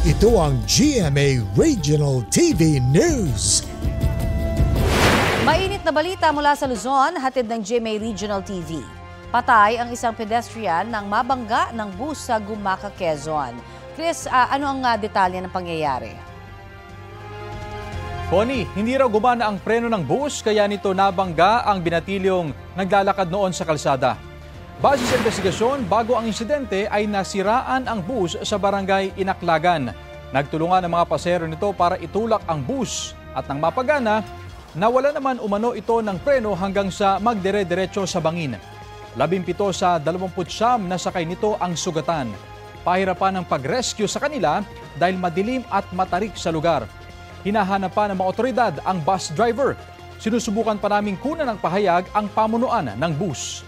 Ito ang GMA Regional TV News. Mainit na balita mula sa Luzon, hatid ng GMA Regional TV. Patay ang isang pedestrian nang mabangga ng bus sa Gumaca, Quezon. Chris, ano ang detalye ng pangyayari? Connie, hindi raw gumana ang preno ng bus kaya nito nabangga ang binatilyong naglalakad noon sa kalsada. Base sa investigasyon, bago ang insidente ay nasiraan ang bus sa barangay Inaklagan. Nagtulungan ang mga pasahero nito para itulak ang bus at nang mapagana, nawala naman umano ito ng preno hanggang sa magdire-diretso sa bangin. 17 sa 29 na sakay nito ang sugatan. Pahirapan ang pag-rescue sa kanila dahil madilim at matarik sa lugar. Hinahanap pa ng mga otoridad ang bus driver. Sinusubukan pa naming kunan ng pahayag ang pamunuan ng bus.